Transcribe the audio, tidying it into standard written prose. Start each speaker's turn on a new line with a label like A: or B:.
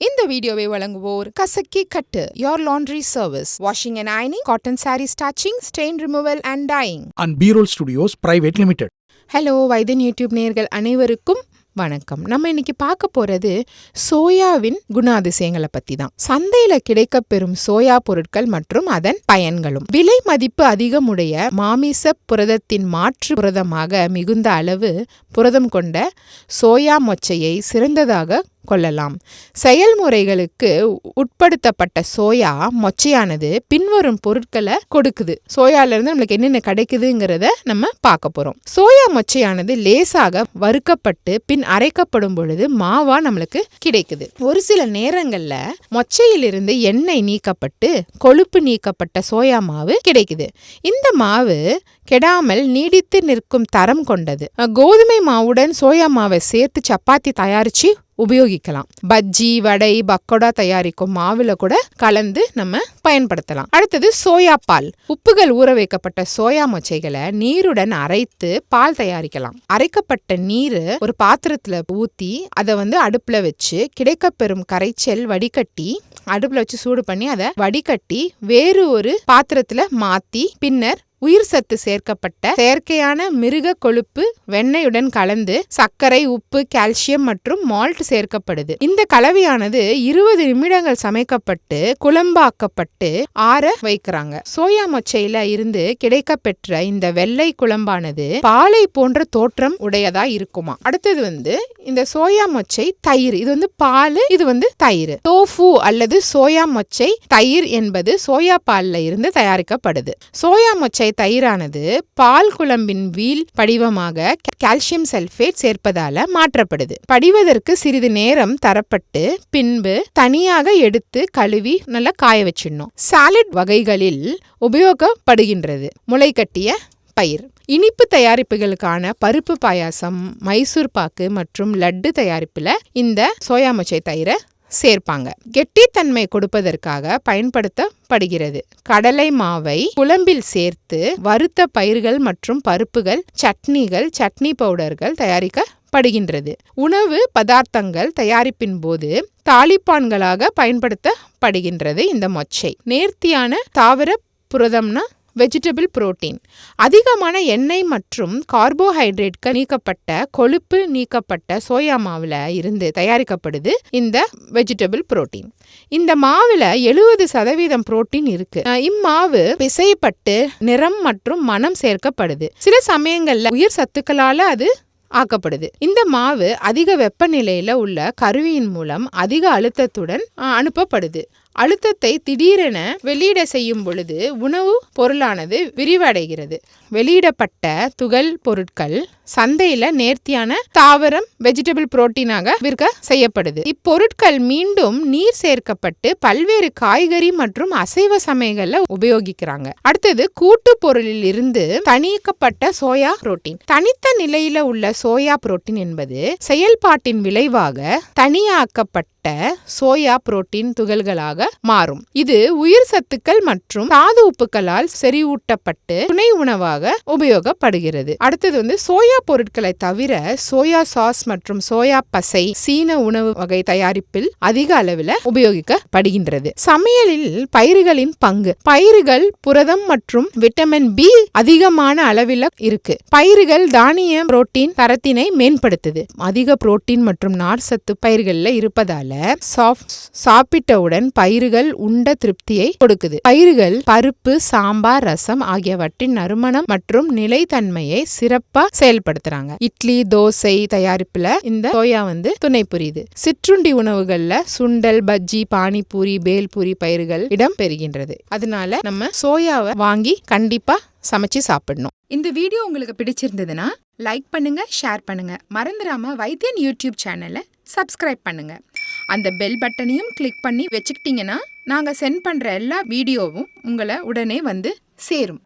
A: இந்த வீடியோவை வழங்குவோர் கசக்கி கட்டு your laundry service washing and ironing cotton saree starching stain removal and dyeing
B: and B-Roll Studios Private Limited.
A: Hello வைதன் YouTube நேயர்கள் அனைவருக்கும் வணக்கம். நம்ம இன்னைக்கு பார்க்க போறது சோயாவின் குணாதிசயங்களை பத்தி தான். சந்தையில கிடைக்கப்பெறும் சோயா பொருட்கள் மற்றும் அதன் பயன்களும். விலை மதிப்பு அதிகமுடைய மாமிச புரதத்தின் மாற்று புரதமாக மிகுந்த அளவு புரதம் கொண்ட சோயா மொச்சையை சிறந்ததாக கொள்ளலாம். செயல்முறைகளுக்கு உட்படுத்தப்பட்ட சோயா மொச்சையானது பின்வரும் பொருட்களை கொடுக்குது. சோயால இருந்து நம்மளுக்கு என்னென்ன கிடைக்குதுங்கிறத நம்ம பார்க்க போறோம். சோயா மொச்சையானது லேசாக வறுக்கப்பட்டு பின் அரைக்கப்படும் பொழுது மாவா நம்மளுக்கு கிடைக்குது. ஒரு சில நேரங்கள்ல மொச்சையிலிருந்து எண்ணெய் நீக்கப்பட்டு கொழுப்பு நீக்கப்பட்ட சோயா மாவு கிடைக்குது. இந்த மாவு கெடாமல் நீடித்து நிற்கும் தரம் கொண்டது. கோதுமை மாவுடன் சோயா மாவை சேர்த்து சப்பாத்தி தயாரிச்சு உபயோகிக்கலாம். பஜ்ஜி, வடை, பக்கோடா தயாரிக்கும் மாவுல கூட கலந்து நம்ம பயன்படுத்தலாம். அடுத்தது சோயா பால். உப்புகள் ஊற வைக்கப்பட்ட சோயா மொச்சைகளை நீருடன் அரைத்து பால் தயாரிக்கலாம். அரைக்கப்பட்ட நீர் ஒரு பாத்திரத்துல ஊத்தி அதை அடுப்புல வச்சு கிடைக்கப்பெறும் கரைச்சல் வடிகட்டி அடுப்புல வச்சு சூடு பண்ணி அதை வடிகட்டி வேறு ஒரு பாத்திரத்துல மாத்தி பின்னர் உயிர் சத்து சேர்க்கப்பட்ட செயற்கையான மிருக கொழுப்பு வெண்ணெயுடன் கலந்து சர்க்கரை, உப்பு, கால்சியம் மற்றும் மால்ட் சேர்க்கப்படுது. இந்த கலவையானது 20 நிமிடங்கள் சமைக்கப்பட்டு குழம்பாக்கப்பட்டு ஆற வைக்கிறாங்க. சோயா மொச்சையில இருந்து கிடைக்கப்பெற்ற இந்த வெள்ளை குழம்பானது பாலை போன்ற தோற்றம் உடையதா இருக்குமா. அடுத்தது இந்த சோயா மொச்சை தயிர். இது பால், இது தயிர். டோஃபு அல்லது சோயா மொச்சை தயிர் என்பது சோயா பால்ல இருந்து தயாரிக்கப்படுது. சோயா மொச்சை தயிரானது பால் குழம்பின் வீல் படிவமாக கால்சியம் சல்பேட் சேர்ப்பதால மாற்றப்படுது. படிவதற்கு சிறிது நேரம் தரப்பட்டு பின்பு தனியாக எடுத்து கழுவி நல்லா காய வச்சிடணும். சாலட் வகைகளில் உபயோகப்படுகின்றது. முளைக்கட்டிய பயிர். இனிப்பு தயாரிப்புகளுக்கான பருப்பு பாயாசம், மைசூர் பாக்கு மற்றும் லட்டு தயாரிப்புல இந்த சோயா மொச்சை தயிரை சேர்ப்பாங்க. கெட்டித்தன்மை கொடுப்பதற்காக பயன்படுத்தப்படுகிறது. கடலை மாவை குழம்பில் சேர்த்து வறுத்த பயிர்கள் மற்றும் பருப்புகள், சட்னிகள், சட்னி பவுடர்கள் தயாரிக்கப்படுகின்றது. உணவு பதார்த்தங்கள் தயாரிப்பின் போது தாளிப்பான்களாக பயன்படுத்தப்படுகின்றது. இந்த மொச்சை நேர்த்தியான தாவர புரதம்னா வெஜிடபிள் புரோட்டீன். அதிகமான எண்ணெய் மற்றும் கார்போஹைட்ரேட்கள் நீக்கப்பட்ட கொழுப்பு நீக்கப்பட்ட சோயா மாவுல இருந்து தயாரிக்கப்படுது இந்த வெஜிடபிள் புரோட்டீன். இந்த மாவுல 70% புரோட்டீன் இருக்கு. இம்மாவு பிசைப்பட்டு நிறம் மற்றும் மனம் சேர்க்கப்படுது. சில சமயங்கள்ல உயிர் சத்துக்களால அது ஆக்கப்படுது. இந்த மாவு அதிக வெப்பநிலையில உள்ள கருவியின் மூலம் அதிக அழுத்தத்துடன் அனுப்பப்படுது. அழுத்தத்தை திடீரென வெளியிட செய்யும் பொழுது உணவு பொருளானது விரிவடைகிறது. வெளியிடப்பட்ட துகள் பொருட்கள் சந்தையில நேர்த்தியான தாவரம் வெஜிடபிள் புரோட்டீனாக விற்க செய்யப்படுது. இப்பொருட்கள் மீண்டும் நீர் சேர்க்கப்பட்டு பல்வேறு காய்கறி மற்றும் அசைவ சமையல்ல உபயோகிக்கிறாங்க. அடுத்தது கூட்டு பொருளில் இருந்து தணிக்கப்பட்ட சோயா புரோட்டீன். தனித்த நிலையில உள்ள சோயா புரோட்டீன் என்பது செயல்பாட்டின் விளைவாக தனியாக்கப்பட்ட சோயா புரோட்டீன் துகள்களாக மாறும். இது உயிர் சத்துக்கள் மற்றும் தாது உப்புகளால் செறிவூட்டப்பட்டு துணை உணவாக உபயோகப்படுகிறது. அடுத்தது சோயா பொருட்களை தவிர சோயா சாஸ் மற்றும் சோயா பசை சீன உணவு வகை தயாரிப்பில் அதிக அளவில் உபயோகிக்கப்படுகின்றது. சமையலில் பயிர்களின் பங்கு. பயிர்கள் புரதம் மற்றும் விட்டமின் பி அதிகமான அளவில் இருக்கு. பயிர்கள் தானிய புரோட்டீன் தரத்தினை மேம்படுத்துது. அதிக புரோட்டீன் மற்றும் நார் சத்து பயிர்கள்ல இருப்பதால சாப்பிட்டவுடன் பயிர்கள் உண்ட திருப்தியை கொடுக்குது. பயிர்கள் பருப்பு, சாம்பார், ரசம் ஆகியவற்றின் நறுமணம் மற்றும் நிலைத்தன்மையை சிறப்பா செயல்படுத்துறாங்க. இட்லி, தோசை தயாரிப்புல இந்த சோயா துணை புரியுது. சிற்றுண்டி உணவுகள்ல சுண்டல், பஜ்ஜி, பானிபூரி, பேல்பூரி பயிர்கள் இடம் பெறுகின்றது. அதனால நம்ம சோயாவை வாங்கி கண்டிப்பா சமைச்சு சாப்பிடணும். இந்த வீடியோ உங்களுக்கு பிடிச்சிருந்ததுன்னா லைக் பண்ணுங்க, ஷேர் பண்ணுங்க. மறந்துடாம வைத்தியன் யூடியூப் சேனலை சப்ஸ்கிரைப் பண்ணுங்க. அந்த பெல் பட்டனையும் கிளிக் பண்ணி வச்சுக்கிட்டீங்கன்னா நாங்கள் சென்ட் பண்ணுற எல்லா வீடியோவும் உங்களை உடனே சேரும்.